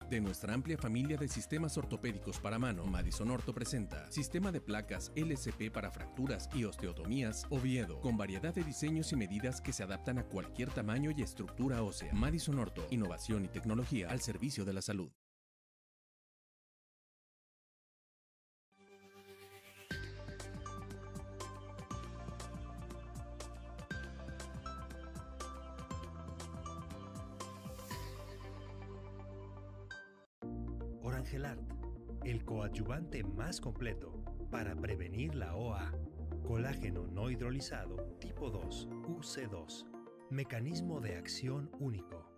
De nuestra amplia familia de sistemas ortopédicos para mano, Madison Orto presenta Sistema de placas LCP para fracturas y osteotomías Oviedo, con variedad de diseños y medidas que se adaptan a cualquier tamaño y estructura ósea. Madison Orto, innovación y tecnología al servicio de la salud. Orangelart, el coadyuvante más completo para prevenir la OA. Colágeno no hidrolizado tipo 2, UC2. Mecanismo de acción único.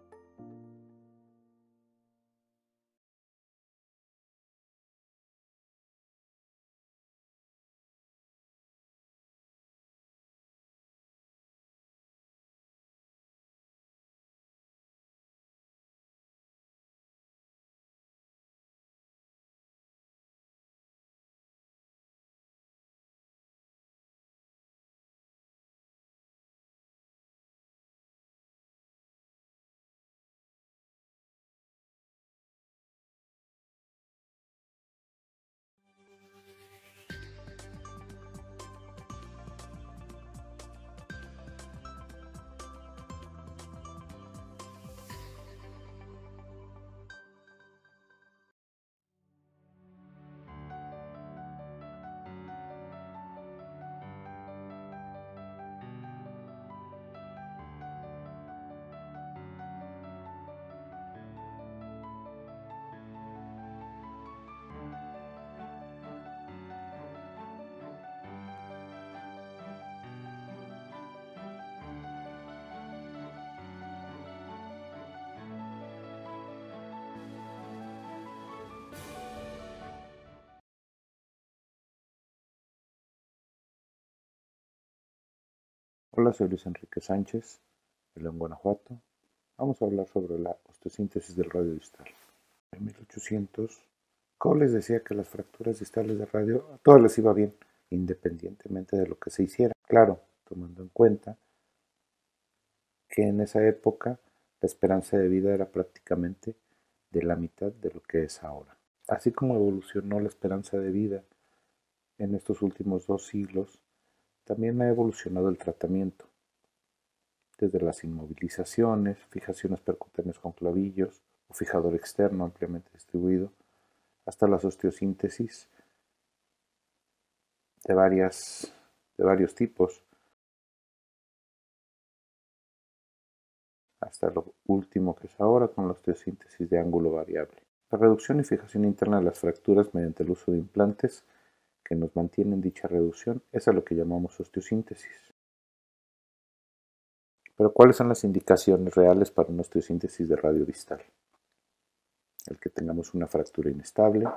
Hola, soy Luis Enrique Sánchez, de León, Guanajuato. Vamos a hablar sobre la osteosíntesis del radio distal. En 1800, Cole les decía que las fracturas distales de radio a todas les iba bien, independientemente de lo que se hiciera. Claro, tomando en cuenta que en esa época la esperanza de vida era prácticamente de la mitad de lo que es ahora. Así como evolucionó la esperanza de vida en estos últimos 2 siglos, también ha evolucionado el tratamiento, desde las inmovilizaciones, fijaciones percutáneas con clavillos o fijador externo ampliamente distribuido, hasta las osteosíntesis de varios tipos, hasta lo último que es ahora con la osteosíntesis de ángulo variable. La reducción y fijación interna de las fracturas mediante el uso de implantes que nos mantienen dicha reducción es a lo que llamamos osteosíntesis. Pero ¿cuáles son las indicaciones reales para una osteosíntesis de radio distal? El que tengamos una fractura inestable,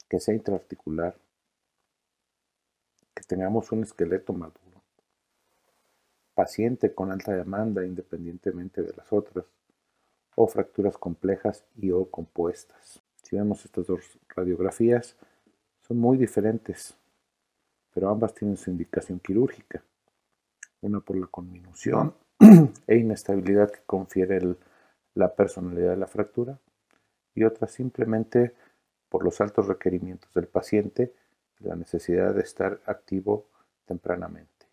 que sea intraarticular, que tengamos un esqueleto maduro, paciente con alta demanda independientemente de las otras, o fracturas complejas y o compuestas. Si vemos estas dos radiografías, son muy diferentes, pero ambas tienen su indicación quirúrgica. Una por la conminución e inestabilidad que confiere la personalidad de la fractura, y otra simplemente por los altos requerimientos del paciente y la necesidad de estar activo tempranamente.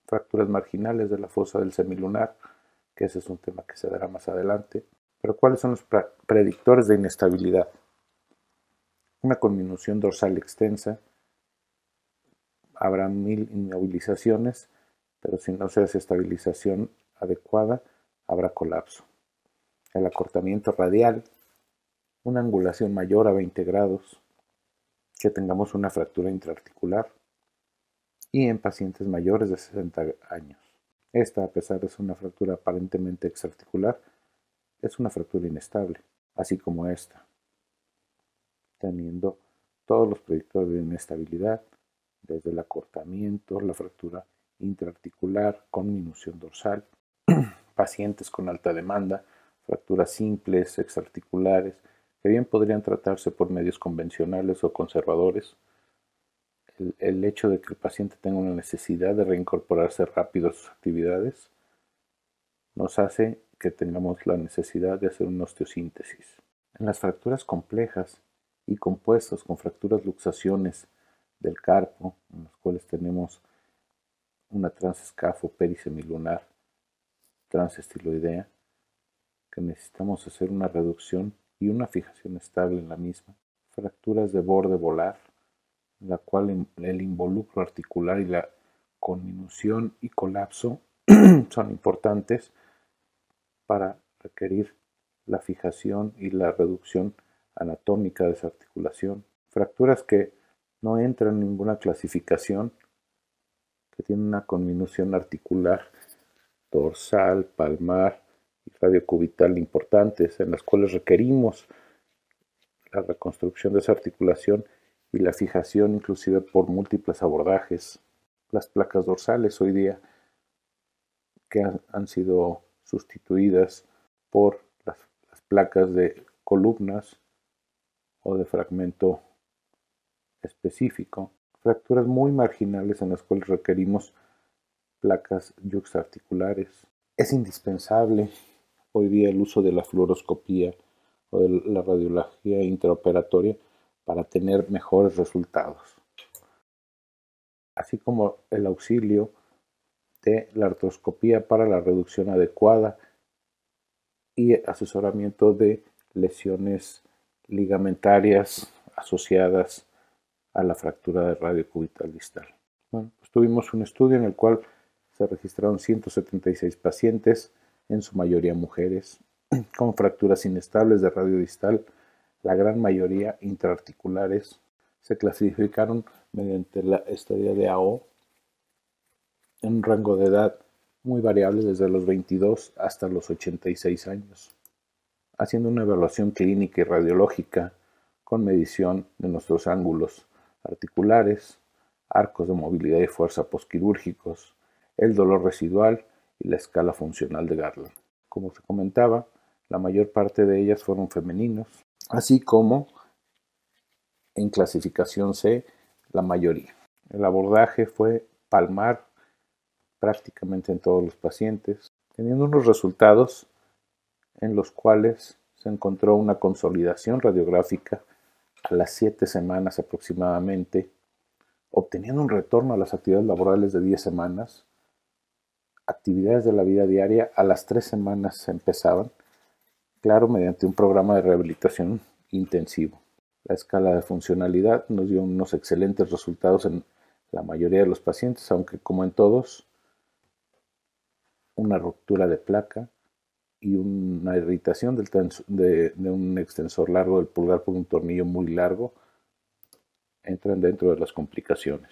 Fracturas marginales de la fosa del semilunar, que ese es un tema que se dará más adelante. Pero ¿cuáles son los predictores de inestabilidad? Una conminución dorsal extensa, habrá 1000 inmovilizaciones, pero si no se hace estabilización adecuada, habrá colapso. El acortamiento radial, una angulación mayor a 20 grados, que tengamos una fractura intraarticular, y en pacientes mayores de 60 años. Esta, a pesar de ser una fractura aparentemente extraarticular, es una fractura inestable, así como esta, teniendo todos los predictores de inestabilidad, desde el acortamiento, la fractura intraarticular, conminución dorsal, pacientes con alta demanda, fracturas simples, extraarticulares, que bien podrían tratarse por medios convencionales o conservadores. El hecho de que el paciente tenga una necesidad de reincorporarse rápido a sus actividades nos hace que tengamos la necesidad de hacer una osteosíntesis. En las fracturas complejas y compuestas con fracturas luxaciones del carpo, en las cuales tenemos una transescafo perisemilunar transestiloidea, que necesitamos hacer una reducción y una fijación estable en la misma. Fracturas de borde volar, en la cual el involucro articular y la conminución y colapso son importantes para requerir la fijación y la reducción anatómica de esa articulación. Fracturas que no entran en ninguna clasificación, que tienen una conminución articular dorsal, palmar y radiocubital importantes, en las cuales requerimos la reconstrucción de esa articulación y la fijación inclusive por múltiples abordajes. Las placas dorsales hoy día que han sido sustituidas por las placas de columnas o de fragmento específico. Fracturas muy marginales en las cuales requerimos placas yuxtaarticulares. Es indispensable hoy día el uso de la fluoroscopía o de la radiología intraoperatoria para tener mejores resultados, así como el auxilio de la artroscopía para la reducción adecuada y asesoramiento de lesiones ligamentarias asociadas a la fractura de radio cubital distal. Bueno, pues tuvimos un estudio en el cual se registraron 176 pacientes, en su mayoría mujeres, con fracturas inestables de radio distal, la gran mayoría intraarticulares. Se clasificaron mediante la historia de AO en un rango de edad muy variable desde los 22 hasta los 86 años, haciendo una evaluación clínica y radiológica con medición de nuestros ángulos articulares, arcos de movilidad y fuerza posquirúrgicos, el dolor residual y la escala funcional de Garland. Como se comentaba, la mayor parte de ellas fueron femeninos, así como en clasificación C, la mayoría. El abordaje fue palmar prácticamente en todos los pacientes, teniendo unos resultados en los cuales se encontró una consolidación radiográfica a las 7 semanas aproximadamente, obteniendo un retorno a las actividades laborales de 10 semanas, actividades de la vida diaria a las 3 semanas se empezaban, claro, mediante un programa de rehabilitación intensivo. La escala de funcionalidad nos dio unos excelentes resultados en la mayoría de los pacientes, aunque como en todos, una ruptura de placa y una irritación de un extensor largo del pulgar por un tornillo muy largo entran dentro de las complicaciones.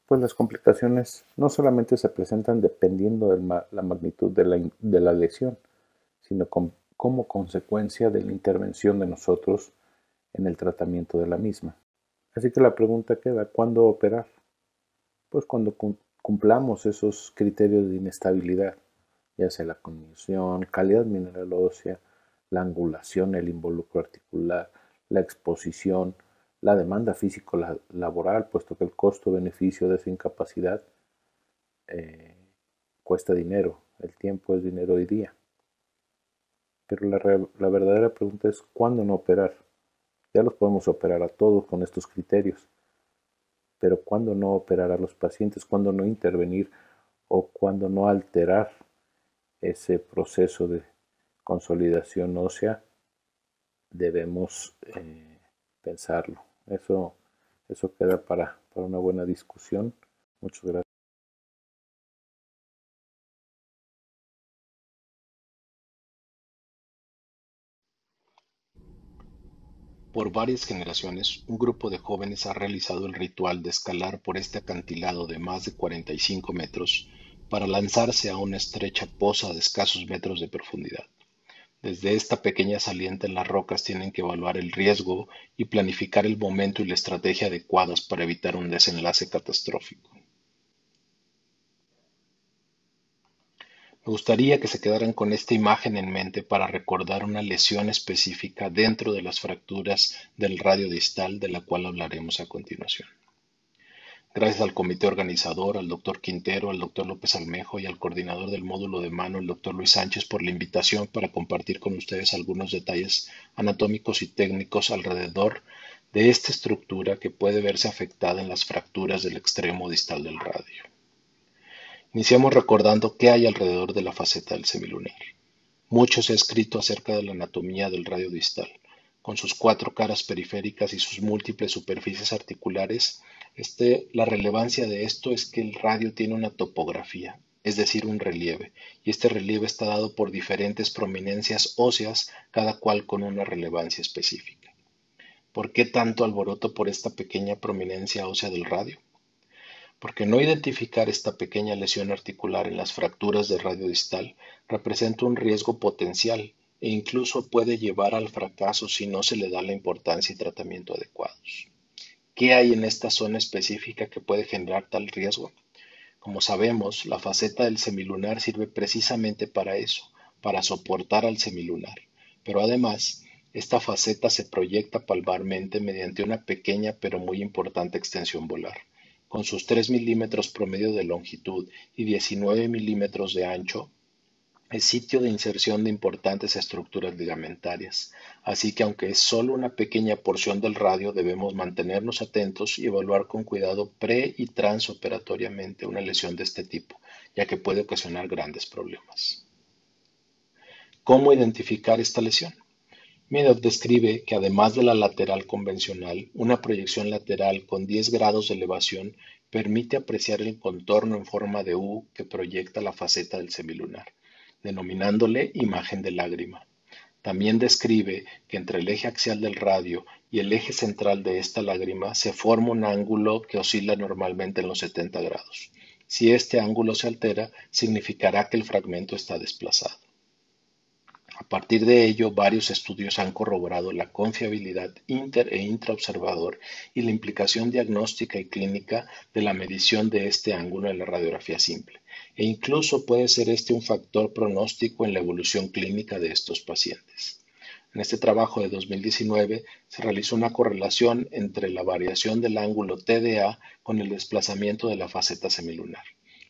Pues las complicaciones no solamente se presentan dependiendo de la magnitud de la lesión, sino como consecuencia de la intervención de nosotros en el tratamiento de la misma. Así que la pregunta queda, ¿cuándo operar? Pues cuando cumplamos esos criterios de inestabilidad, ya sea la condición, calidad mineral ósea, la angulación, el involucro articular, la exposición, la demanda físico-laboral, puesto que el costo-beneficio de esa incapacidad cuesta dinero, el tiempo es dinero hoy día. Pero la verdadera pregunta es ¿cuándo no operar? Ya los podemos operar a todos con estos criterios, pero ¿cuándo no operar a los pacientes? ¿Cuándo no intervenir o cuándo no alterar ese proceso de consolidación ósea? Debemos pensarlo. Eso queda para una buena discusión. Muchas gracias. Por varias generaciones, un grupo de jóvenes ha realizado el ritual de escalar por este acantilado de más de 45 metros para lanzarse a una estrecha poza de escasos metros de profundidad. Desde esta pequeña saliente en las rocas tienen que evaluar el riesgo y planificar el momento y la estrategia adecuadas para evitar un desenlace catastrófico. Me gustaría que se quedaran con esta imagen en mente para recordar una lesión específica dentro de las fracturas del radio distal de la cual hablaremos a continuación. Gracias al comité organizador, al doctor Quintero, al doctor López Almejo y al coordinador del módulo de mano, el doctor Luis Sánchez, por la invitación para compartir con ustedes algunos detalles anatómicos y técnicos alrededor de esta estructura que puede verse afectada en las fracturas del extremo distal del radio. Iniciamos recordando qué hay alrededor de la faceta del semilunar. Mucho se ha escrito acerca de la anatomía del radio distal. Con sus 4 caras periféricas y sus múltiples superficies articulares, la relevancia de esto es que el radio tiene una topografía, es decir, un relieve, y este relieve está dado por diferentes prominencias óseas, cada cual con una relevancia específica. ¿Por qué tanto alboroto por esta pequeña prominencia ósea del radio? Porque no identificar esta pequeña lesión articular en las fracturas del radio distal representa un riesgo potencial e incluso puede llevar al fracaso si no se le da la importancia y tratamiento adecuados. ¿Qué hay en esta zona específica que puede generar tal riesgo? Como sabemos, la faceta del semilunar sirve precisamente para eso, para soportar al semilunar, pero además, esta faceta se proyecta palmarmente mediante una pequeña pero muy importante extensión volar. Con sus 3 milímetros promedio de longitud y 19 milímetros de ancho, es sitio de inserción de importantes estructuras ligamentarias, así que aunque es solo una pequeña porción del radio, debemos mantenernos atentos y evaluar con cuidado pre y transoperatoriamente una lesión de este tipo, ya que puede ocasionar grandes problemas. ¿Cómo identificar esta lesión? Meadow describe que además de la lateral convencional, una proyección lateral con 10 grados de elevación permite apreciar el contorno en forma de U que proyecta la faceta del semilunar, denominándole imagen de lágrima. También describe que entre el eje axial del radio y el eje central de esta lágrima se forma un ángulo que oscila normalmente en los 70 grados. Si este ángulo se altera, significará que el fragmento está desplazado. A partir de ello, varios estudios han corroborado la confiabilidad inter e intraobservador y la implicación diagnóstica y clínica de la medición de este ángulo en la radiografía simple, e incluso puede ser este un factor pronóstico en la evolución clínica de estos pacientes. En este trabajo de 2019 se realizó una correlación entre la variación del ángulo TDA con el desplazamiento de la faceta semilunar.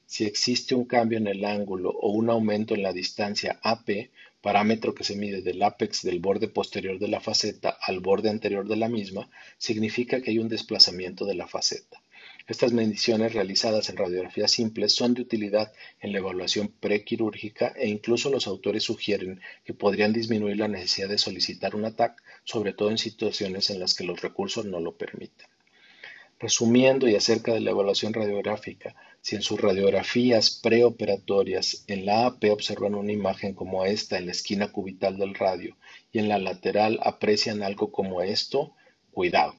Si existe un cambio en el ángulo o un aumento en la distancia AP, parámetro que se mide del ápex del borde posterior de la faceta al borde anterior de la misma, significa que hay un desplazamiento de la faceta. Estas mediciones realizadas en radiografía simple son de utilidad en la evaluación prequirúrgica e incluso los autores sugieren que podrían disminuir la necesidad de solicitar un ATAC, sobre todo en situaciones en las que los recursos no lo permiten. Resumiendo y acerca de la evaluación radiográfica, si en sus radiografías preoperatorias en la AP observan una imagen como esta en la esquina cubital del radio y en la lateral aprecian algo como esto, cuidado.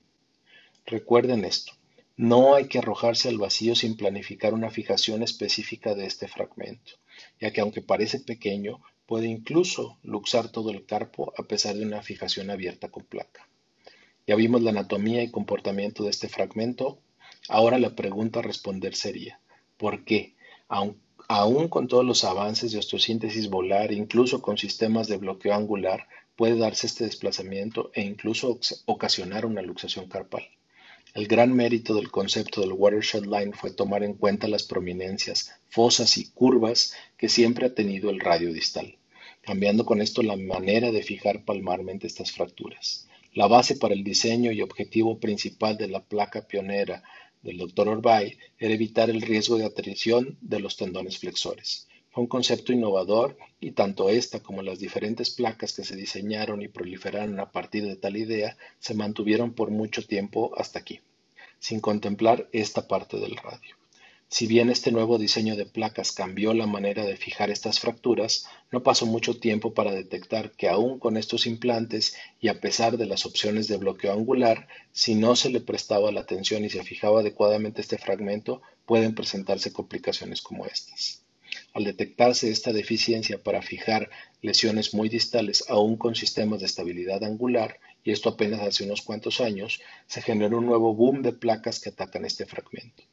Recuerden esto, no hay que arrojarse al vacío sin planificar una fijación específica de este fragmento, ya que aunque parece pequeño, puede incluso luxar todo el carpo a pesar de una fijación abierta con placa. Ya vimos la anatomía y comportamiento de este fragmento. Ahora la pregunta a responder sería, ¿por qué? Aún con todos los avances de osteosíntesis volar, incluso con sistemas de bloqueo angular, puede darse este desplazamiento e incluso ocasionar una luxación carpal. El gran mérito del concepto del watershed line fue tomar en cuenta las prominencias, fosas y curvas que siempre ha tenido el radio distal, cambiando con esto la manera de fijar palmarmente estas fracturas. La base para el diseño y objetivo principal de la placa pionera del Dr. Orbay era evitar el riesgo de atrición de los tendones flexores. Fue un concepto innovador y tanto esta como las diferentes placas que se diseñaron y proliferaron a partir de tal idea se mantuvieron por mucho tiempo hasta aquí, sin contemplar esta parte del radio. Si bien este nuevo diseño de placas cambió la manera de fijar estas fracturas, no pasó mucho tiempo para detectar que aún con estos implantes y a pesar de las opciones de bloqueo angular, si no se le prestaba la atención y se fijaba adecuadamente este fragmento, pueden presentarse complicaciones como estas. Al detectarse esta deficiencia para fijar lesiones muy distales aún con sistemas de estabilidad angular, y esto apenas hace unos cuantos años, se generó un nuevo boom de placas que atacan este fragmento.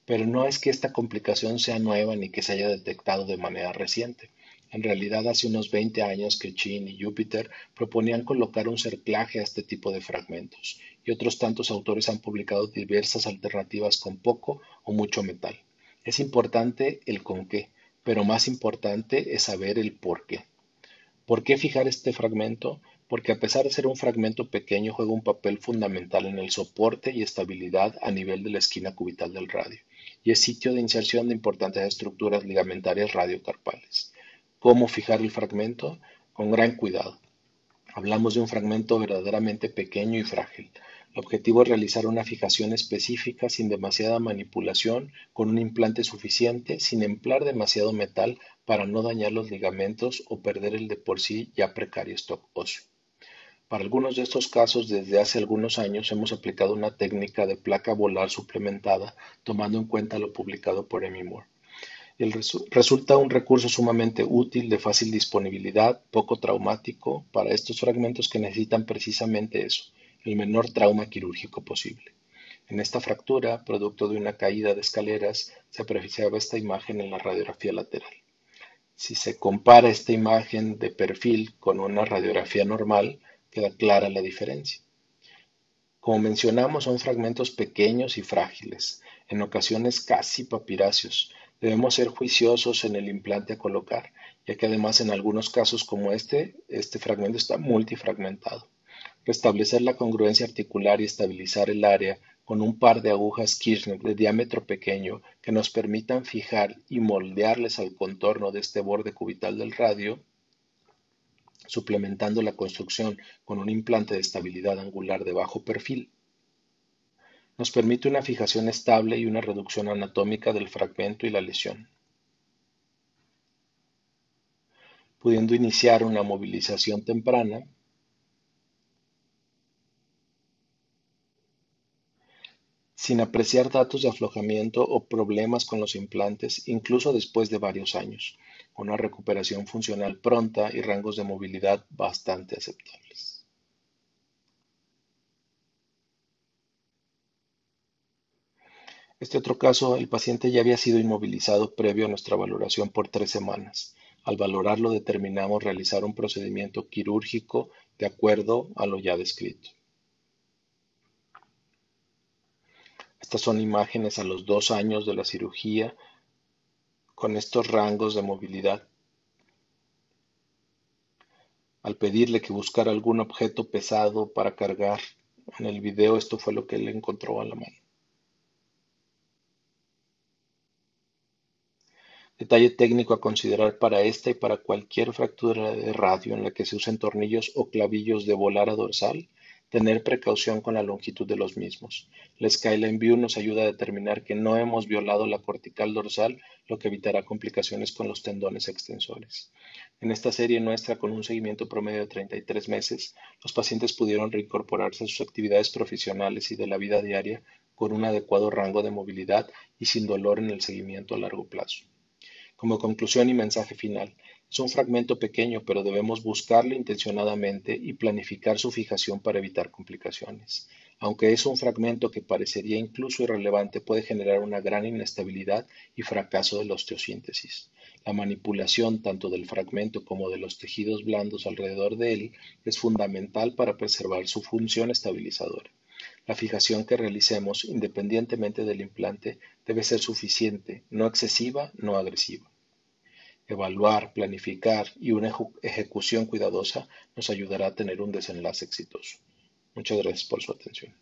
Pero no es que esta complicación sea nueva ni que se haya detectado de manera reciente. En realidad, hace unos 20 años que Chin y Jupiter proponían colocar un cerclaje a este tipo de fragmentos, y otros tantos autores han publicado diversas alternativas con poco o mucho metal. Es importante el con qué, pero más importante es saber el por qué. ¿Por qué fijar este fragmento? Porque a pesar de ser un fragmento pequeño, juega un papel fundamental en el soporte y estabilidad a nivel de la esquina cubital del radio, y es sitio de inserción de importantes estructuras ligamentarias radiocarpales. ¿Cómo fijar el fragmento? Con gran cuidado. Hablamos de un fragmento verdaderamente pequeño y frágil. El objetivo es realizar una fijación específica sin demasiada manipulación, con un implante suficiente, sin emplear demasiado metal para no dañar los ligamentos o perder el de por sí ya precario stock óseo. Para algunos de estos casos, desde hace algunos años hemos aplicado una técnica de placa volar suplementada, tomando en cuenta lo publicado por Emmy Moore. Resulta un recurso sumamente útil, de fácil disponibilidad, poco traumático para estos fragmentos que necesitan precisamente eso, el menor trauma quirúrgico posible. En esta fractura, producto de una caída de escaleras, se apreciaba esta imagen en la radiografía lateral. Si se compara esta imagen de perfil con una radiografía normal, queda clara la diferencia. Como mencionamos, son fragmentos pequeños y frágiles, en ocasiones casi papiráceos. Debemos ser juiciosos en el implante a colocar, ya que además en algunos casos como este fragmento está multifragmentado. Restablecer la congruencia articular y estabilizar el área con un par de agujas Kirchner de diámetro pequeño que nos permitan fijar y moldearles al contorno de este borde cubital del radio, suplementando la construcción con un implante de estabilidad angular de bajo perfil, nos permite una fijación estable y una reducción anatómica del fragmento y la lesión, pudiendo iniciar una movilización temprana sin apreciar datos de aflojamiento o problemas con los implantes, incluso después de varios años, con una recuperación funcional pronta y rangos de movilidad bastante aceptables. Este otro caso, el paciente ya había sido inmovilizado previo a nuestra valoración por 3 semanas. Al valorarlo determinamos realizar un procedimiento quirúrgico de acuerdo a lo ya descrito. Estas son imágenes a los 2 años de la cirugía con estos rangos de movilidad. Al pedirle que buscara algún objeto pesado para cargar, en el video esto fue lo que él encontró a la mano. Detalle técnico a considerar para esta y para cualquier fractura de radio en la que se usen tornillos o clavillos de volara dorsal, tener precaución con la longitud de los mismos. La Skyline View nos ayuda a determinar que no hemos violado la cortical dorsal, lo que evitará complicaciones con los tendones extensores. En esta serie nuestra, con un seguimiento promedio de 33 meses, los pacientes pudieron reincorporarse a sus actividades profesionales y de la vida diaria con un adecuado rango de movilidad y sin dolor en el seguimiento a largo plazo. Como conclusión y mensaje final, es un fragmento pequeño, pero debemos buscarlo intencionadamente y planificar su fijación para evitar complicaciones. Aunque es un fragmento que parecería incluso irrelevante, puede generar una gran inestabilidad y fracaso de la osteosíntesis. La manipulación tanto del fragmento como de los tejidos blandos alrededor de él es fundamental para preservar su función estabilizadora. La fijación que realicemos, independientemente del implante, debe ser suficiente, no excesiva, no agresiva. Evaluar, planificar y una ejecución cuidadosa nos ayudará a tener un desenlace exitoso. Muchas gracias por su atención.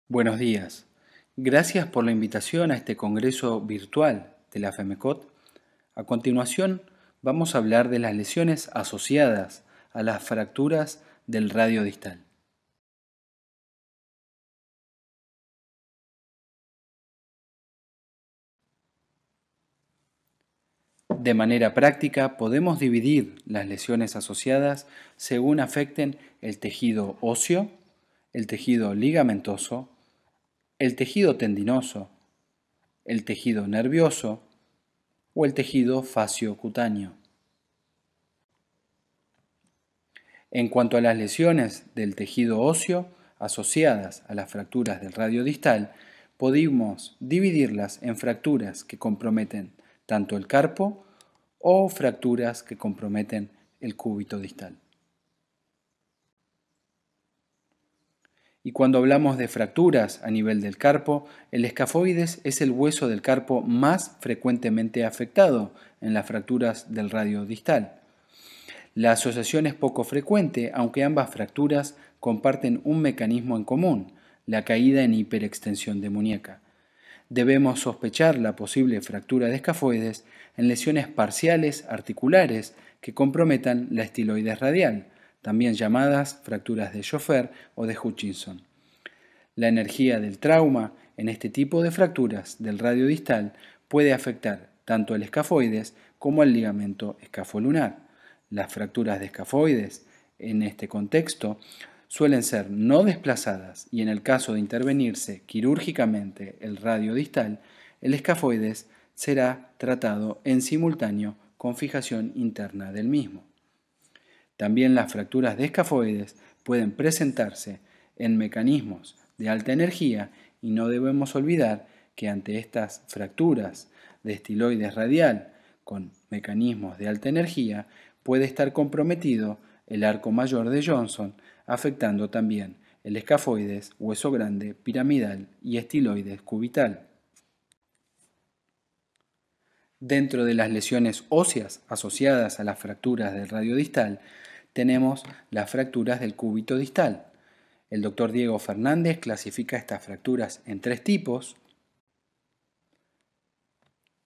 Buenos días. Gracias por la invitación a este congreso virtual de la FEMECOT. A continuación, vamos a hablar de las lesiones asociadas a las fracturas del radio distal. De manera práctica, podemos dividir las lesiones asociadas según afecten el tejido óseo, el tejido ligamentoso, el tejido tendinoso, el tejido nervioso o el tejido fasciocutáneo. En cuanto a las lesiones del tejido óseo asociadas a las fracturas del radio distal, podemos dividirlas en fracturas que comprometen tanto el carpo o fracturas que comprometen el cúbito distal. Y cuando hablamos de fracturas a nivel del carpo, el escafoides es el hueso del carpo más frecuentemente afectado en las fracturas del radio distal. La asociación es poco frecuente, aunque ambas fracturas comparten un mecanismo en común, la caída en hiperextensión de muñeca. Debemos sospechar la posible fractura de escafoides en lesiones parciales articulares que comprometan la estiloides radial, también llamadas fracturas de Schoeffer o de Hutchinson. La energía del trauma en este tipo de fracturas del radio distal puede afectar tanto al escafoides como al ligamento escafolunar. Las fracturas de escafoides en este contexto suelen ser no desplazadas y en el caso de intervenirse quirúrgicamente el radio distal, el escafoides será tratado en simultáneo con fijación interna del mismo. También las fracturas de escafoides pueden presentarse en mecanismos de alta energía y no debemos olvidar que ante estas fracturas de estiloides radial con mecanismos de alta energía puede estar comprometido el arco mayor de Johnson, afectando también el escafoides, hueso grande, piramidal y estiloides cubital. Dentro de las lesiones óseas asociadas a las fracturas del radio distal, tenemos las fracturas del cúbito distal. El doctor Diego Fernández clasifica estas fracturas en 3 tipos.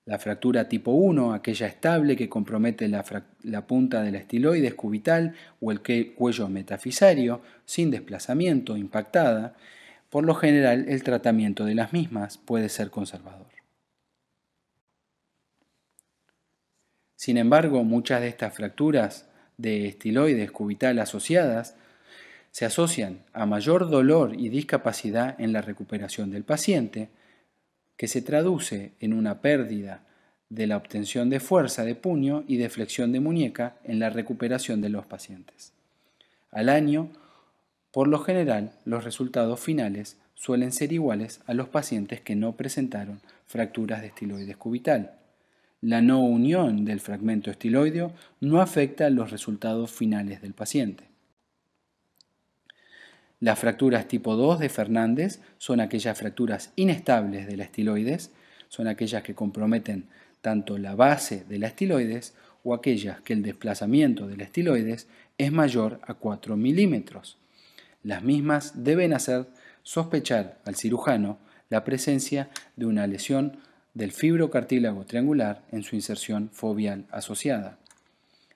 La fractura tipo 1, aquella estable que compromete la punta de la estiloides cubital o el cuello metafisario, sin desplazamiento, impactada. Por lo general, el tratamiento de las mismas puede ser conservador. Sin embargo, muchas de estas fracturas de estiloides cubital asociadas se asocian a mayor dolor y discapacidad en la recuperación del paciente, que se traduce en una pérdida de la obtención de fuerza de puño y de flexión de muñeca en la recuperación de los pacientes. Al año, por lo general, los resultados finales suelen ser iguales a los pacientes que no presentaron fracturas de estiloides cubital. La no unión del fragmento estiloideo no afecta los resultados finales del paciente. Las fracturas tipo 2 de Fernández son aquellas fracturas inestables de la estiloides, son aquellas que comprometen tanto la base de la estiloides o aquellas que el desplazamiento de la estiloides es mayor a 4 milímetros. Las mismas deben hacer sospechar al cirujano la presencia de una lesión del fibrocartílago triangular en su inserción foveal asociada.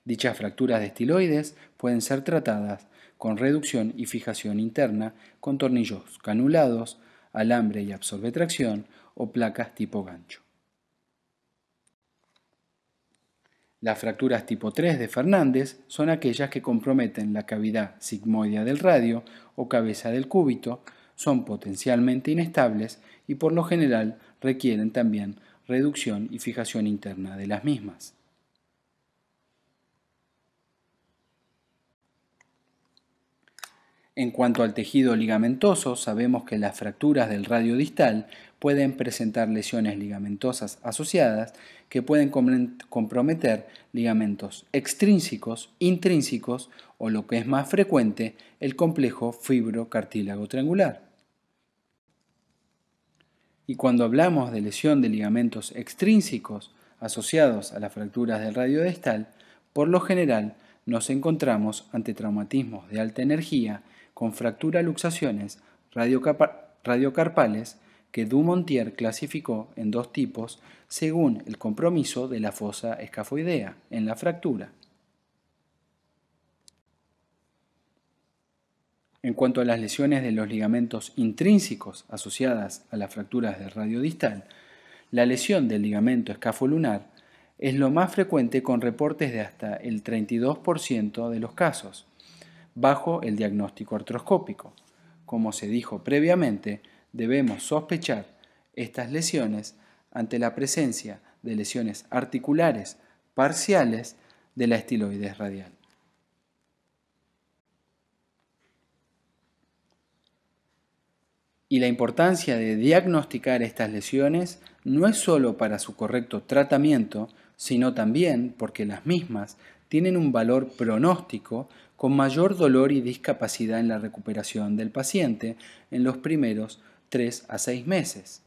Dichas fracturas de estiloides pueden ser tratadas con reducción y fijación interna con tornillos canulados, alambre y absorbetracción o placas tipo gancho. Las fracturas tipo 3 de Fernández son aquellas que comprometen la cavidad sigmoidea del radio o cabeza del cúbito, son potencialmente inestables y por lo general requieren también reducción y fijación interna de las mismas. En cuanto al tejido ligamentoso, sabemos que las fracturas del radio distal pueden presentar lesiones ligamentosas asociadas que pueden comprometer ligamentos extrínsecos, intrínsecos o, lo que es más frecuente, el complejo fibrocartílago triangular. Y cuando hablamos de lesión de ligamentos extrínsecos asociados a las fracturas del radio distal, por lo general nos encontramos ante traumatismos de alta energía con fractura-luxaciones radiocarpales que Dumontier clasificó en 2 tipos según el compromiso de la fosa escafoidea en la fractura. En cuanto a las lesiones de los ligamentos intrínsecos asociadas a las fracturas del radio distal, la lesión del ligamento escafolunar es lo más frecuente con reportes de hasta el 32% de los casos, bajo el diagnóstico artroscópico. Como se dijo previamente, debemos sospechar estas lesiones ante la presencia de lesiones articulares parciales de la estiloides radial. Y la importancia de diagnosticar estas lesiones no es solo para su correcto tratamiento, sino también porque las mismas tienen un valor pronóstico con mayor dolor y discapacidad en la recuperación del paciente en los primeros 3 a 6 meses.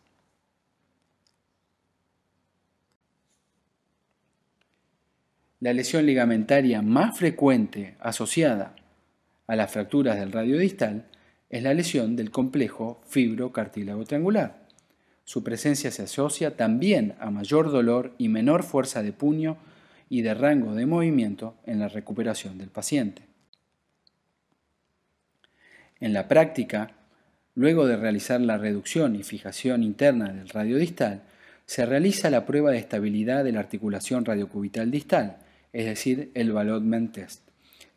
La lesión ligamentaria más frecuente asociada a las fracturas del radio distal es la lesión del complejo fibrocartílago triangular. Su presencia se asocia también a mayor dolor y menor fuerza de puño y de rango de movimiento en la recuperación del paciente. En la práctica, luego de realizar la reducción y fijación interna del radio distal, se realiza la prueba de estabilidad de la articulación radiocubital distal, es decir, el Ballottement Test.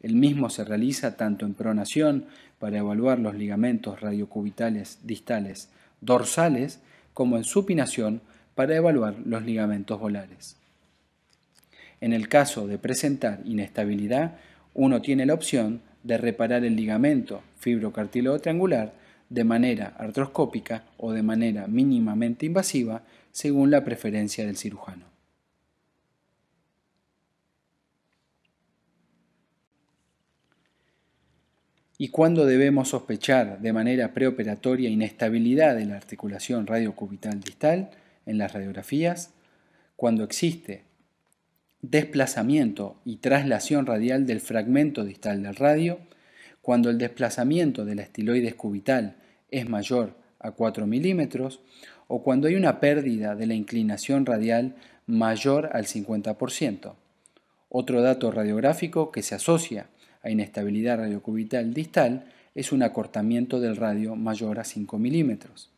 El mismo se realiza tanto en pronación para evaluar los ligamentos radiocubitales distales dorsales como en supinación para evaluar los ligamentos volares. En el caso de presentar inestabilidad, uno tiene la opción de reparar el ligamento fibrocartílago triangular de manera artroscópica o de manera mínimamente invasiva según la preferencia del cirujano. ¿Y cuándo debemos sospechar de manera preoperatoria inestabilidad de la articulación radiocubital distal en las radiografías? Cuando existe desplazamiento y traslación radial del fragmento distal del radio, cuando el desplazamiento de la estiloides cubital es mayor a 4 milímetros o cuando hay una pérdida de la inclinación radial mayor al 50%. Otro dato radiográfico que se asocia a inestabilidad radiocubital distal es un acortamiento del radio mayor a 5 milímetros.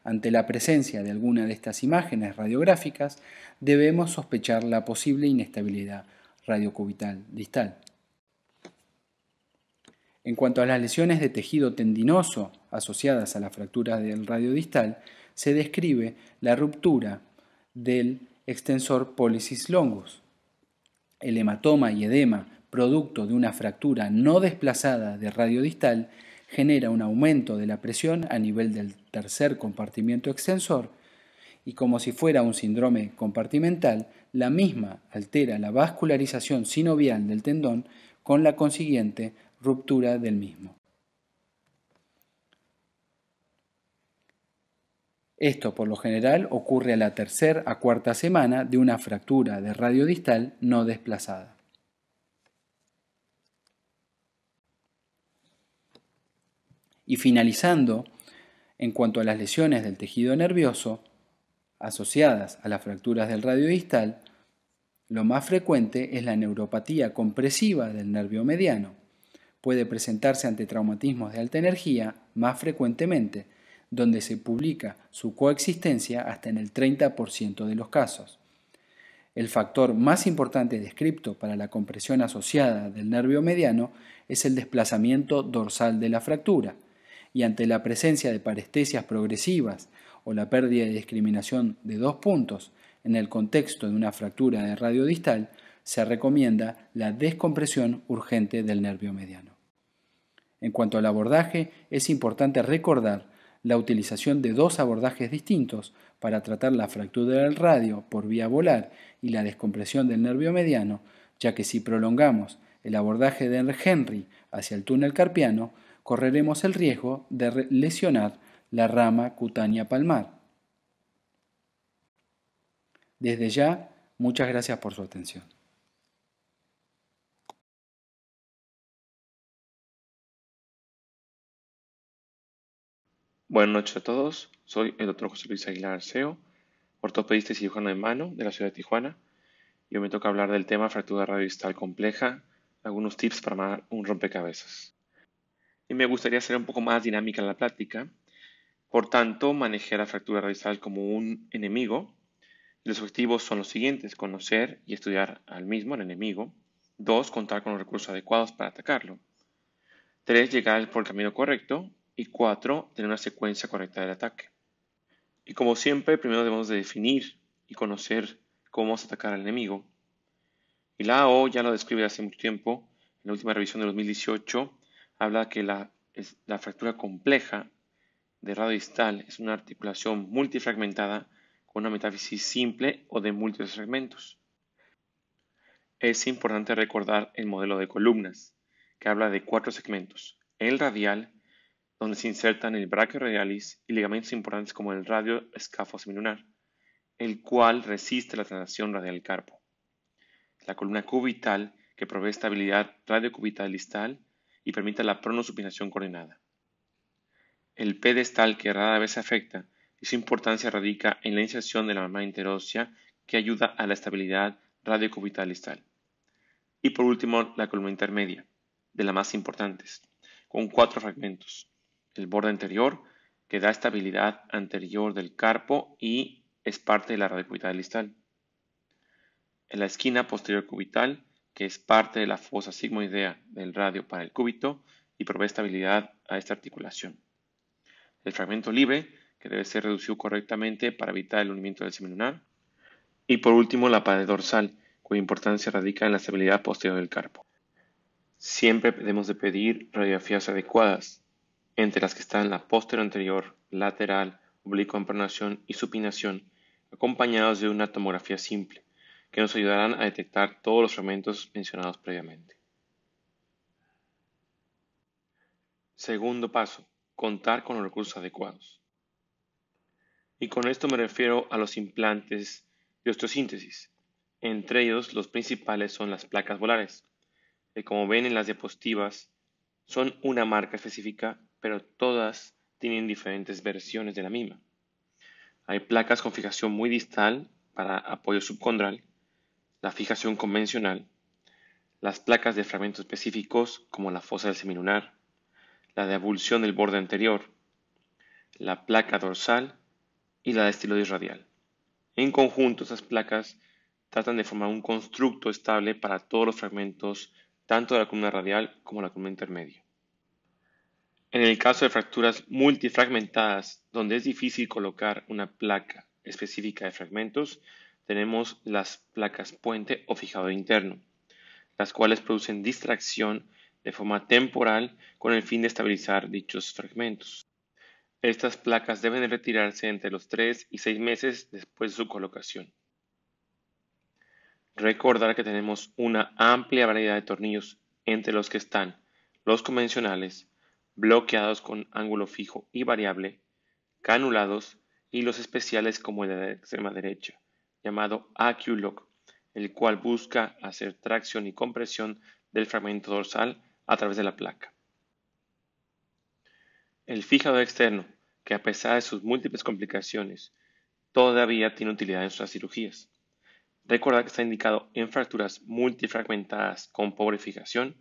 Ante la presencia de alguna de estas imágenes radiográficas, debemos sospechar la posible inestabilidad radiocubital distal. En cuanto a las lesiones de tejido tendinoso asociadas a la fractura del radio distal, se describe la ruptura del extensor pollicis longus. El hematoma y edema producto de una fractura no desplazada de radio distal genera un aumento de la presión a nivel del tercer compartimiento extensor y como si fuera un síndrome compartimental, la misma altera la vascularización sinovial del tendón con la consiguiente ruptura del mismo. Esto por lo general ocurre a la tercera a cuarta semana de una fractura de radio distal no desplazada. Y finalizando, en cuanto a las lesiones del tejido nervioso asociadas a las fracturas del radio distal, lo más frecuente es la neuropatía compresiva del nervio mediano. Puede presentarse ante traumatismos de alta energía más frecuentemente, donde se publica su coexistencia hasta en el 30% de los casos. El factor más importante descrito para la compresión asociada del nervio mediano es el desplazamiento dorsal de la fractura, y ante la presencia de parestesias progresivas o la pérdida de discriminación de 2 puntos en el contexto de una fractura de radio distal, se recomienda la descompresión urgente del nervio mediano. En cuanto al abordaje, es importante recordar la utilización de 2 abordajes distintos para tratar la fractura del radio por vía volar y la descompresión del nervio mediano, ya que si prolongamos el abordaje de Henry hacia el túnel carpiano, correremos el riesgo de lesionar la rama cutánea palmar. Desde ya, muchas gracias por su atención. Buenas noches a todos, soy el Dr. José Luis Aguilar Arceo, ortopedista y cirujano de mano de la ciudad de Tijuana, y hoy me toca hablar del tema fractura radiodistal compleja, algunos tips para armar un rompecabezas. Y me gustaría hacer un poco más dinámica la plática, por tanto manejé la fractura radiodistal como un enemigo, y los objetivos son los siguientes: conocer y estudiar al mismo, al enemigo; 2, contar con los recursos adecuados para atacarlo; 3, llegar por el camino correcto; y 4, tener una secuencia correcta del ataque. Y como siempre, primero debemos de definir y conocer cómo vamos a atacar al enemigo. Y la AO ya lo describe hace mucho tiempo, en la última revisión de 2018, habla que la fractura compleja de radio distal es una articulación multifragmentada con una metáfisis simple o de múltiples fragmentos. Es importante recordar el modelo de columnas, que habla de 4 segmentos: el radial, donde se insertan el brachio radialis y ligamentos importantes como el radio escafo semilunar, el cual resiste la traslación radial del carpo; la columna cubital, que provee estabilidad radiocubital distal y permite la pronosupinación coordinada; el pedestal, que rara vez se afecta y su importancia radica en la inserción de la membrana interósea que ayuda a la estabilidad radiocubital distal; y por último la columna intermedia, de las más importantes, con 4 fragmentos: el borde anterior, que da estabilidad anterior del carpo y es parte de la radiocubital distal; en la esquina posterior cubital, que es parte de la fosa sigmoidea del radio para el cúbito y provee estabilidad a esta articulación; el fragmento libre, que debe ser reducido correctamente para evitar el hundimiento del semilunar; y por último la pared dorsal, cuya importancia radica en la estabilidad posterior del carpo. Siempre debemos de pedir radiografías adecuadas, entre las que están la posterior anterior, lateral, oblicuo en pronación y supinación, acompañados de una tomografía simple, que nos ayudarán a detectar todos los fragmentos mencionados previamente. Segundo paso: contar con los recursos adecuados. Y con esto me refiero a los implantes de osteosíntesis. Entre ellos, los principales son las placas molares, que, como ven en las diapositivas, son una marca específica, pero todas tienen diferentes versiones de la misma. Hay placas con fijación muy distal para apoyo subcondral, la fijación convencional, las placas de fragmentos específicos como la fosa del semilunar, la de avulsión del borde anterior, la placa dorsal y la de estiloides radial. En conjunto, estas placas tratan de formar un constructo estable para todos los fragmentos, tanto de la columna radial como de la columna intermedia. En el caso de fracturas multifragmentadas, donde es difícil colocar una placa específica de fragmentos, tenemos las placas puente o fijador interno, las cuales producen distracción de forma temporal con el fin de estabilizar dichos fragmentos. Estas placas deben retirarse entre los 3 y 6 meses después de su colocación. Recordar que tenemos una amplia variedad de tornillos, entre los que están los convencionales, bloqueados con ángulo fijo y variable, canulados, y los especiales como el de la extrema derecha, llamado AQ-Lock, el cual busca hacer tracción y compresión del fragmento dorsal a través de la placa. El fijador externo, que a pesar de sus múltiples complicaciones, todavía tiene utilidad en nuestras cirugías. Recordad que está indicado en fracturas multifragmentadas con pobre fijación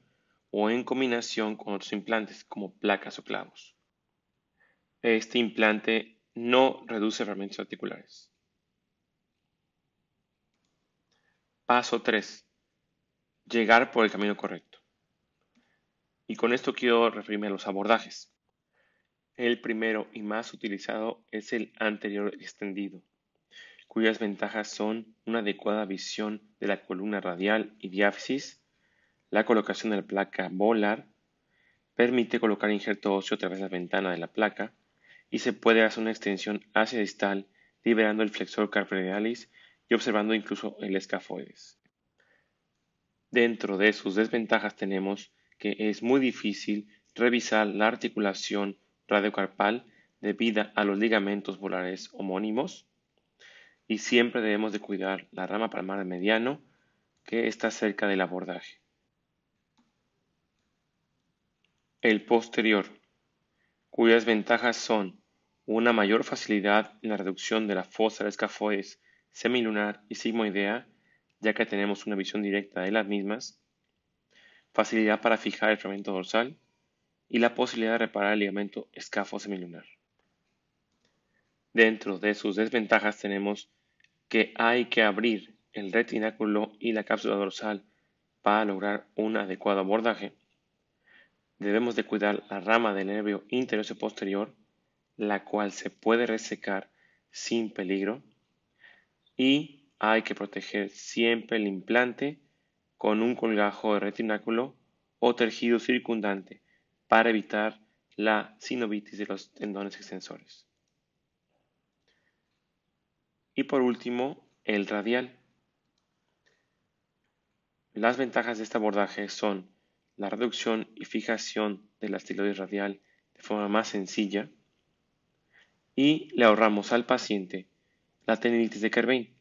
o en combinación con otros implantes como placas o clavos. Este implante no reduce fragmentos articulares. Paso 3. Llegar por el camino correcto. Y con esto quiero referirme a los abordajes. El primero y más utilizado es el anterior extendido, cuyas ventajas son una adecuada visión de la columna radial y diáfisis, la colocación de la placa volar, permite colocar injerto óseo a través de la ventana de la placa y se puede hacer una extensión hacia distal liberando el flexor carporadialis y observando incluso el escafoides. Dentro de sus desventajas tenemos que es muy difícil revisar la articulación radiocarpal debido a los ligamentos volares homónimos, y siempre debemos de cuidar la rama palmar mediano que está cerca del abordaje. El posterior, cuyas ventajas son una mayor facilidad en la reducción de la fosa del escafoides semilunar y sigmoidea, ya que tenemos una visión directa de las mismas, facilidad para fijar el fragmento dorsal y la posibilidad de reparar el ligamento escafo semilunar. Dentro de sus desventajas tenemos que hay que abrir el retináculo y la cápsula dorsal para lograr un adecuado abordaje. Debemos de cuidar la rama del nervio interoseo posterior, la cual se puede resecar sin peligro, y hay que proteger siempre el implante con un colgajo de retináculo o tejido circundante para evitar la sinovitis de los tendones extensores. Y por último, el radial. Las ventajas de este abordaje son la reducción y fijación de la estiloide radial de forma más sencilla y le ahorramos al paciente la tendinitis de Kerbein,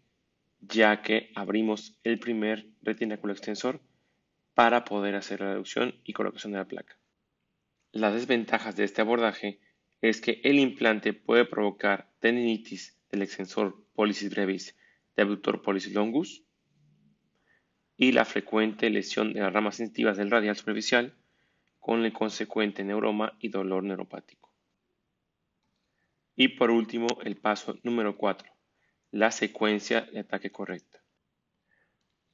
ya que abrimos el primer retináculo extensor para poder hacer la reducción y colocación de la placa. Las desventajas de este abordaje es que el implante puede provocar tendinitis del extensor pollicis brevis de abductor pollicis longus y la frecuente lesión de las ramas sensitivas del radial superficial con el consecuente neuroma y dolor neuropático. Y por último, el paso número 4, la secuencia de ataque correcta,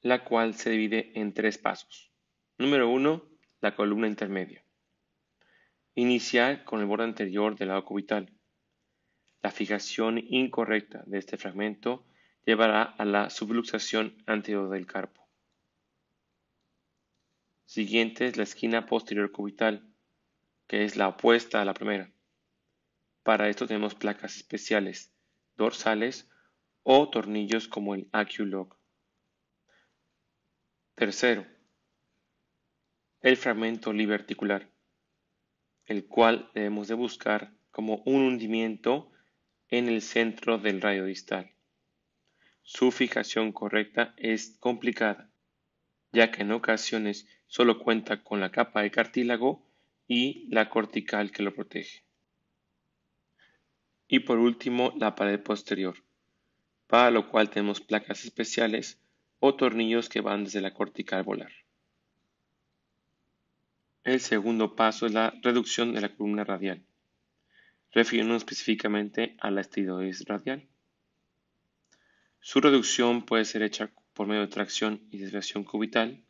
la cual se divide en 3 pasos. Número 1, la columna intermedia. Iniciar con el borde anterior del lado cubital. La fijación incorrecta de este fragmento llevará a la subluxación anterior del carpo. Siguiente es la esquina posterior cubital, que es la opuesta a la primera. Para esto tenemos placas especiales, dorsales o tornillos como el AccuLock. Tercero, el fragmento liberticular, el cual debemos de buscar como un hundimiento en el centro del radio distal. Su fijación correcta es complicada, ya que en ocasiones solo cuenta con la capa de cartílago y la cortical que lo protege. Y por último, la pared posterior, para lo cual tenemos placas especiales o tornillos que van desde la cortical volar. El segundo paso es la reducción de la columna radial, refiriéndonos específicamente a la esteroides radial. Su reducción puede ser hecha por medio de tracción y desviación cubital,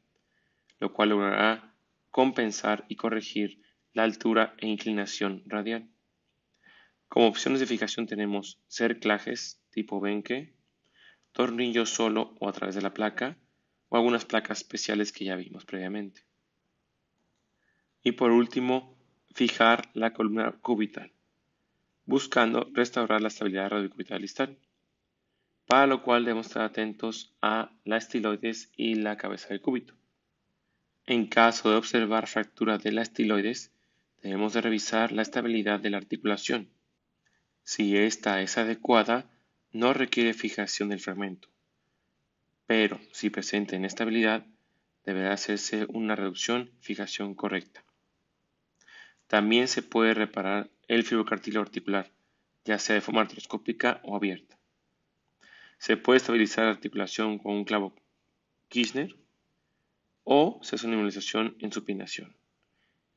lo cual logrará compensar y corregir la altura e inclinación radial. Como opciones de fijación tenemos cerclajes tipo Benke, tornillo solo o a través de la placa, o algunas placas especiales que ya vimos previamente. Y por último, fijar la columna cubital, buscando restaurar la estabilidad radiocubital distal, para lo cual debemos estar atentos a la estiloides y la cabeza del cúbito. En caso de observar fractura de la estiloides, debemos de revisar la estabilidad de la articulación. Si esta es adecuada, no requiere fijación del fragmento, pero si presenta inestabilidad, deberá hacerse una reducción-fijación correcta. También se puede reparar el fibrocartílago articular, ya sea de forma artroscópica o abierta. Se puede estabilizar la articulación con un clavo Kirchner o se hace una inmovilización en supinación.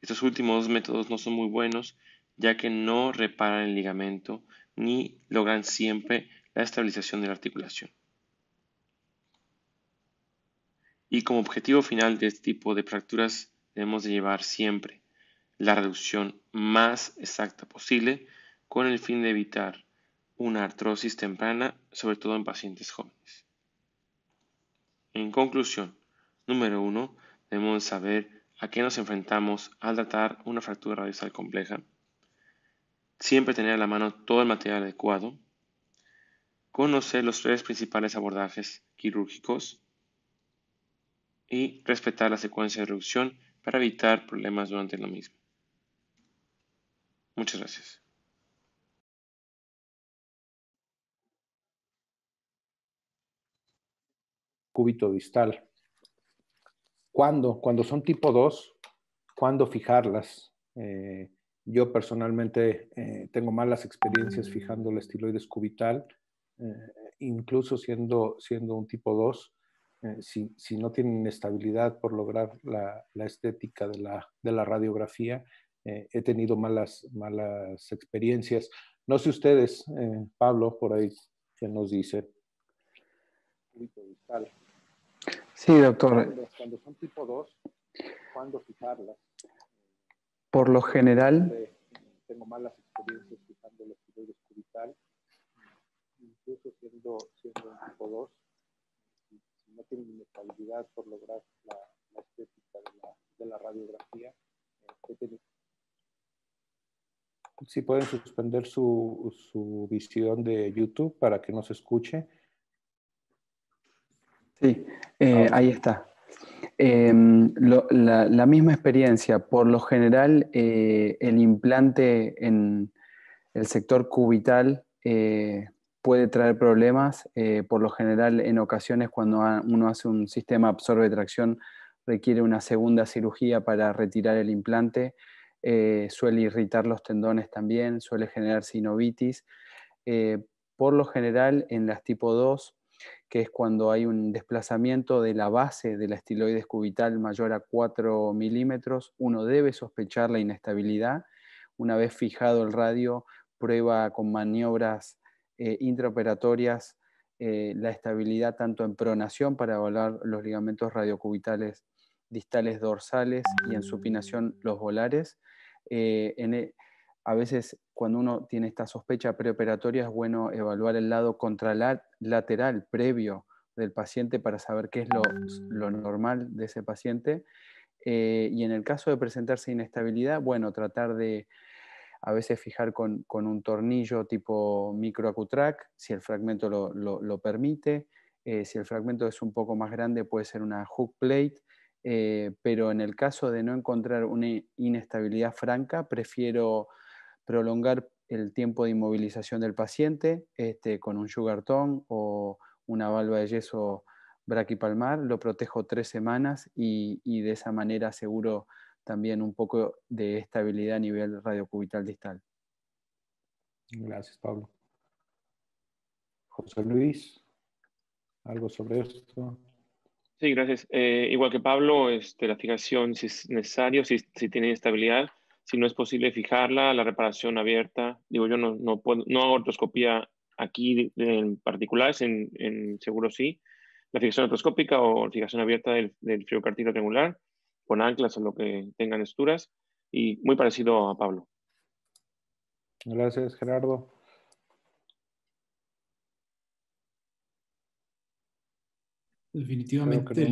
Estos últimos dos métodos no son muy buenos, ya que no reparan el ligamento ni logran siempre la estabilización de la articulación. Y como objetivo final de este tipo de fracturas debemos de llevar siempre la reducción más exacta posible con el fin de evitar una artrosis temprana, sobre todo en pacientes jóvenes. En conclusión, número 1, debemos saber a qué nos enfrentamos al tratar una fractura radial compleja. Siempre tener a la mano todo el material adecuado. Conocer los 3 principales abordajes quirúrgicos y respetar la secuencia de reducción para evitar problemas durante lo mismo. Muchas gracias. Cúbito distal. Cuando son tipo 2, ¿cuándo fijarlas? Yo personalmente tengo malas experiencias fijando la estiloides cubital, incluso siendo un tipo 2, si no tienen estabilidad por lograr la estética de la radiografía, he tenido malas experiencias. No sé ustedes, Pablo, por ahí, ¿qué nos dice? Cúbito distal. Sí, doctor. Cuando son tipo 2, ¿cuándo fijarlas? Por lo general, Tengo malas experiencias fijando la estiloides cubital, incluso siendo un tipo 2, si no tienen inestabilidad por lograr la estética de la radiografía, he tenido Si pueden suspender su visión de YouTube para que nos escuche. Sí, ahí está. La misma experiencia. Por lo general, el implante en el sector cubital puede traer problemas. Por lo general, en ocasiones, cuando uno hace un sistema absorbe-tracción, requiere una segunda cirugía para retirar el implante. Suele irritar los tendones también, suele generar sinovitis. Por lo general, en las tipo 2, que es cuando hay un desplazamiento de la base de la estiloides cubital mayor a 4 milímetros, uno debe sospechar la inestabilidad. Una vez fijado el radio, prueba con maniobras intraoperatorias la estabilidad tanto en pronación para evaluar los ligamentos radiocubitales distales dorsales y en supinación los volares. A veces cuando uno tiene esta sospecha preoperatoria es bueno evaluar el lado contralateral previo del paciente para saber qué es lo normal de ese paciente. Y en el caso de presentarse inestabilidad, bueno, tratar de a veces fijar con un tornillo tipo microacutrac, si el fragmento lo permite. Si el fragmento es un poco más grande, puede ser una hook plate. Pero en el caso de no encontrar una inestabilidad franca, prefiero prolongar el tiempo de inmovilización del paciente con un sugar tone o una valva de yeso braquipalmar. Lo protejo 3 semanas y de esa manera aseguro también un poco de estabilidad a nivel radiocubital distal. Gracias, Pablo. José Luis, ¿algo sobre esto? Sí, gracias. Igual que Pablo, la fijación si es necesario, si tiene estabilidad, si no es posible fijarla, la reparación abierta. Digo, yo no hago artroscopía aquí en particulares, en seguro sí. La fijación artroscópica o fijación abierta del fibrocartílago triangular, con anclas o lo que tengan estructuras, y muy parecido a Pablo. Gracias, Gerardo. Definitivamente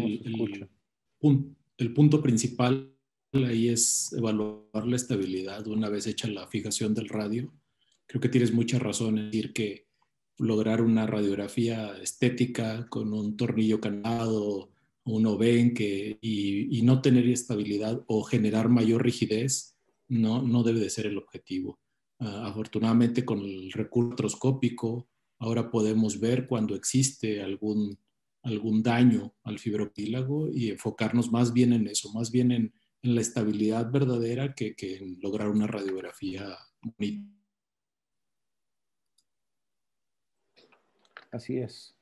el punto principal ahí es evaluar la estabilidad una vez hecha la fijación del radio. Creo que tienes mucha razón en decir que lograr una radiografía estética con un tornillo canado, un O-ven y no tener estabilidad o generar mayor rigidez no debe de ser el objetivo. Afortunadamente con el recurso artroscópico ahora podemos ver cuando existe algún daño al fibrocartílago y enfocarnos más bien en eso, más bien en la estabilidad verdadera que en lograr una radiografía bonita. Así es,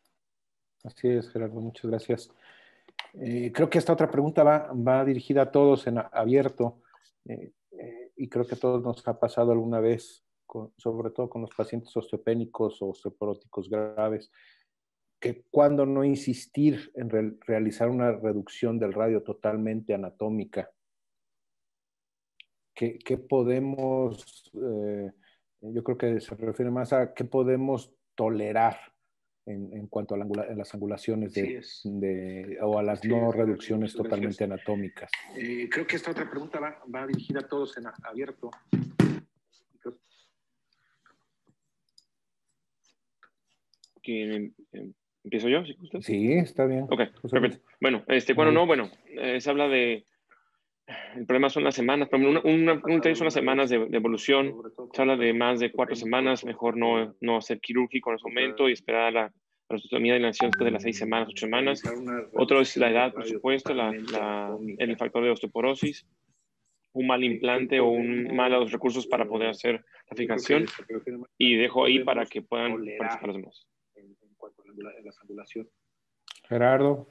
Gerardo, muchas gracias. Creo que esta otra pregunta va dirigida a todos en abierto y creo que a todos nos ha pasado alguna vez, sobre todo con los pacientes osteopénicos o osteoporóticos graves, que cuando no insistir en realizar una reducción del radio totalmente anatómica, ¿qué podemos, yo creo que se refiere más a qué podemos tolerar en cuanto a las angulaciones o a las no reducciones totalmente anatómicas? Creo que esta otra pregunta va dirigida a todos en abierto. ¿Empiezo yo? ¿Sí, usted? Sí, está bien. Ok, perfecto. Bueno, se habla de... El problema son las semanas. Un test son las semanas de evolución. Se habla de más de 4 semanas. Mejor no hacer quirúrgico en ese momento y esperar a la osteotomía de la nación después de las 6 semanas, 8 semanas. Otro es la edad, por supuesto, el factor de osteoporosis, un mal implante o malos recursos para poder hacer la fijación. Y dejo ahí para que puedan participar los demás. En cuanto a las angulaciones. Gerardo.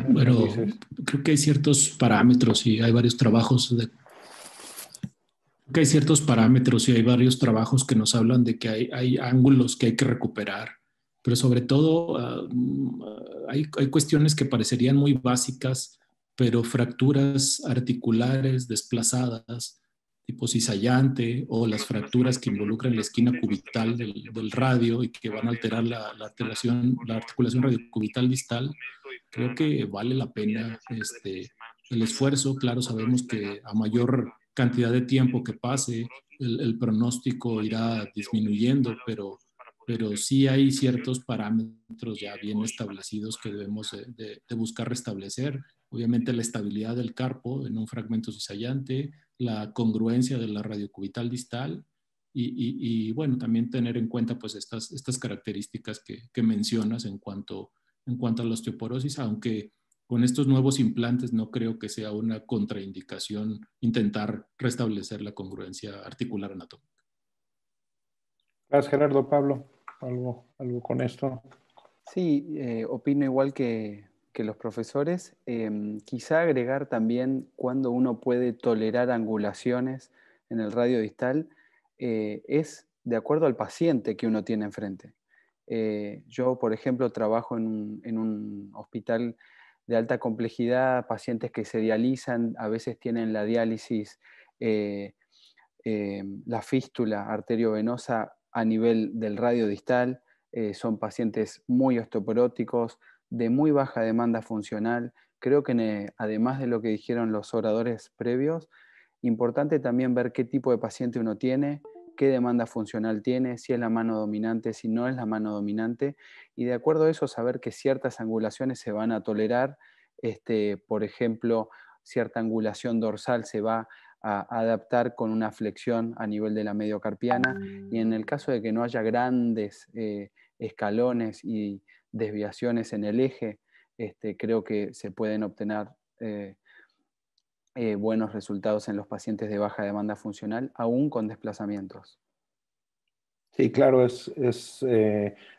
Bueno, creo que hay ciertos parámetros y hay varios trabajos que nos hablan de que hay ángulos que hay que recuperar, pero sobre todo hay cuestiones que parecerían muy básicas, pero fracturas articulares desplazadas, tipo cizallante, o las fracturas que involucran la esquina cubital del radio y que van a alterar la articulación radiocubital distal. Creo que vale la pena el esfuerzo. Claro, sabemos que a mayor cantidad de tiempo que pase, el pronóstico irá disminuyendo, pero sí hay ciertos parámetros ya bien establecidos que debemos de buscar restablecer. Obviamente la estabilidad del carpo en un fragmento cizallante, la congruencia de la radiocubital distal y bueno, también tener en cuenta pues estas características que mencionas en cuanto a la osteoporosis, aunque con estos nuevos implantes no creo que sea una contraindicación intentar restablecer la congruencia articular anatómica. Gracias, Gerardo. Pablo, algo con esto. Sí, opino igual que los profesores. Quizá agregar también cuando uno puede tolerar angulaciones en el radio distal es de acuerdo al paciente que uno tiene enfrente. Yo, por ejemplo, trabajo en un hospital de alta complejidad, pacientes que se dializan, a veces tienen la diálisis, la fístula arteriovenosa a nivel del radio distal. Son pacientes muy osteoporóticos, de muy baja demanda funcional. Creo que además de lo que dijeron los oradores previos, importante también ver qué tipo de paciente uno tiene, qué demanda funcional tiene, si es la mano dominante, si no es la mano dominante, y de acuerdo a eso saber que ciertas angulaciones se van a tolerar. Por ejemplo, cierta angulación dorsal se va a adaptar con una flexión a nivel de la mediocarpiana, y en el caso de que no haya grandes escalones y desviaciones en el eje, creo que se pueden obtener buenos resultados en los pacientes de baja demanda funcional, aún con desplazamientos. Sí, claro, es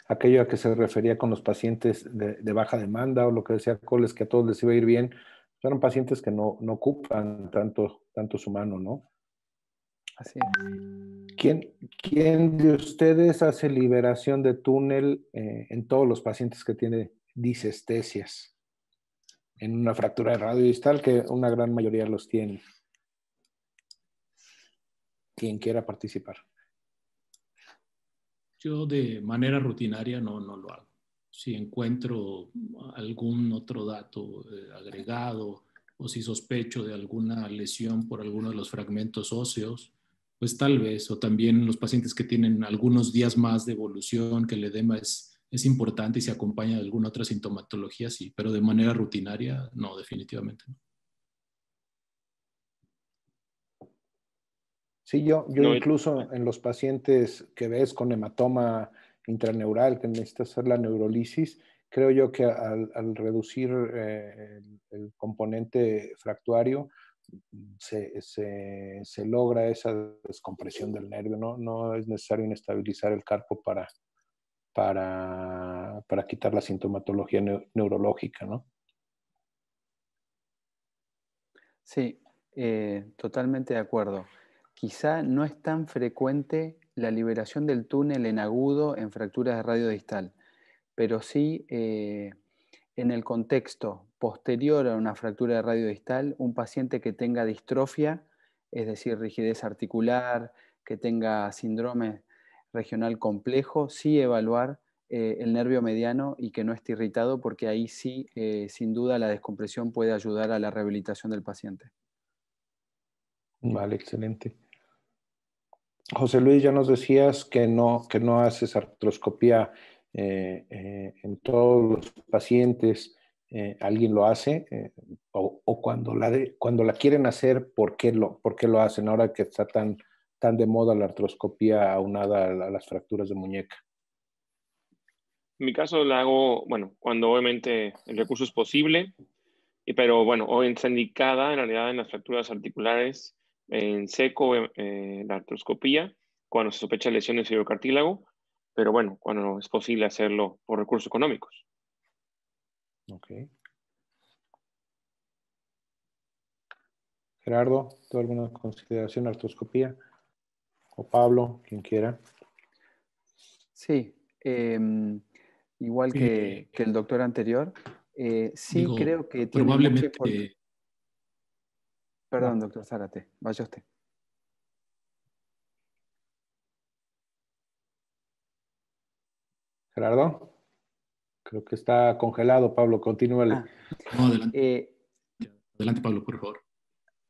aquello a que se refería con los pacientes de baja demanda, o lo que decía Coles, que a todos les iba a ir bien. Son pacientes que no ocupan tanto su mano, ¿no? Así es. ¿Quién de ustedes hace liberación de túnel en todos los pacientes que tiene disestesias en una fractura de radio distal, que una gran mayoría los tiene? Quien quiera participar. Yo de manera rutinaria no lo hago. Si encuentro algún otro dato agregado o si sospecho de alguna lesión por alguno de los fragmentos óseos, pues tal vez, o también los pacientes que tienen algunos días más de evolución, que el edema es importante y se acompaña de alguna otra sintomatología, sí, pero de manera rutinaria, no, definitivamente no. Sí, yo No, incluso en los pacientes que ves con hematoma intraneural, que necesita hacer la neurolisis, creo yo que al reducir el componente fractuario, se logra esa descompresión del nervio, ¿no? No es necesario inestabilizar el carpo para quitar la sintomatología neurológica, ¿no? Sí, totalmente de acuerdo. Quizá no es tan frecuente la liberación del túnel en agudo en fracturas de radio distal, pero sí en el contexto posterior a una fractura de radio distal, un paciente que tenga distrofia, es decir, rigidez articular, que tenga síndrome regional complejo, sí evaluar el nervio mediano y que no esté irritado, porque ahí sí, sin duda, la descompresión puede ayudar a la rehabilitación del paciente. Vale, excelente. José Luis, ya nos decías que no haces artroscopía en todos los pacientes. ¿Alguien lo hace? O cuando la quieren hacer, ¿por qué lo hacen ahora que está tan de moda la artroscopía aunada a las fracturas de muñeca? en mi caso la hago, bueno, cuando obviamente el recurso es posible, pero bueno, hoy está indicada en realidad en las fracturas articulares en seco, la artroscopía, cuando se sospecha lesiones del cartílago, pero bueno, cuando es posible hacerlo por recursos económicos. Ok. Gerardo, ¿tú alguna consideración artroscopía? O Pablo, quien quiera. Sí, igual que el doctor anterior, sí Digo, creo que tiene mucha probablemente... importancia. Perdón, doctor Zárate, vaya usted. Gerardo, creo que está congelado, Pablo, continúale. No, adelante. Adelante, Pablo, por favor.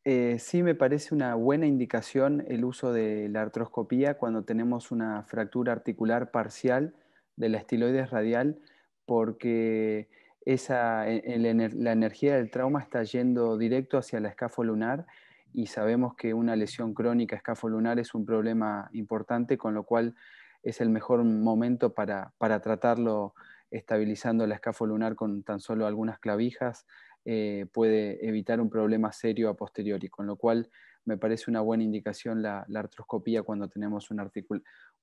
Sí, me parece una buena indicación el uso de la artroscopía cuando tenemos una fractura articular parcial de la estiloides radial, porque la energía del trauma está yendo directo hacia la escáfolunar y sabemos que una lesión crónica escáfolunar es un problema importante, con lo cual es el mejor momento para tratarlo estabilizando la escáfolunar con tan solo algunas clavijas. Puede evitar un problema serio a posteriori, con lo cual me parece una buena indicación la artroscopía cuando tenemos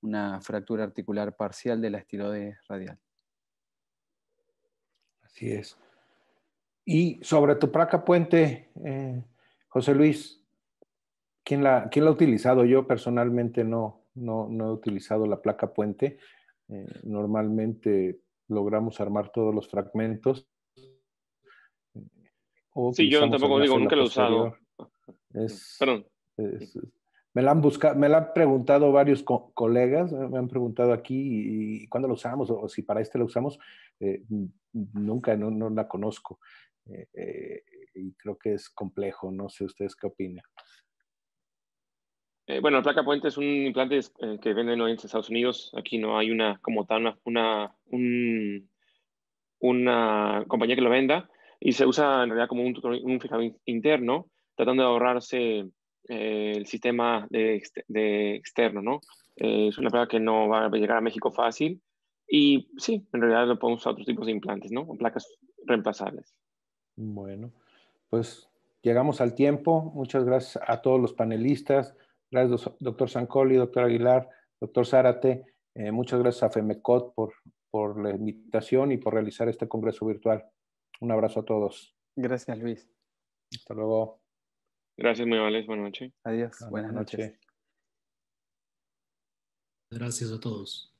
una fractura articular parcial de la estiloides radial. Así es. Y sobre tu placa puente, José Luis, ¿quién la ha utilizado? Yo personalmente no he utilizado la placa puente. Normalmente logramos armar todos los fragmentos o Sí, yo utilizamos el tampoco digo, grafeno nunca lo he usado. posterior. Es, Perdón. me la han preguntado varios colegas, me han preguntado aquí y cuándo lo usamos o si para este lo usamos. Nunca, no la conozco. Y creo que es complejo, no sé ustedes qué opinan. Bueno, la placa puente es un implante que venden hoy en Estados Unidos. Aquí no hay una como tal, una compañía que lo venda y se usa en realidad como un fijador interno, tratando de ahorrarse el sistema de externo, ¿no? Es una placa que no va a llegar a México fácil y sí, en realidad lo podemos usar otros tipos de implantes, ¿no? O placas reemplazables. Bueno, pues llegamos al tiempo. Muchas gracias a todos los panelistas. Gracias, doctor Zancoli, doctor Aguilar, doctor Zárate. Muchas gracias a FEMECOT por la invitación y por realizar este congreso virtual. Un abrazo a todos. Gracias, Luis. Hasta luego. Gracias, muy amables. Buenas noches. Adiós. Buenas noches. Gracias a todos.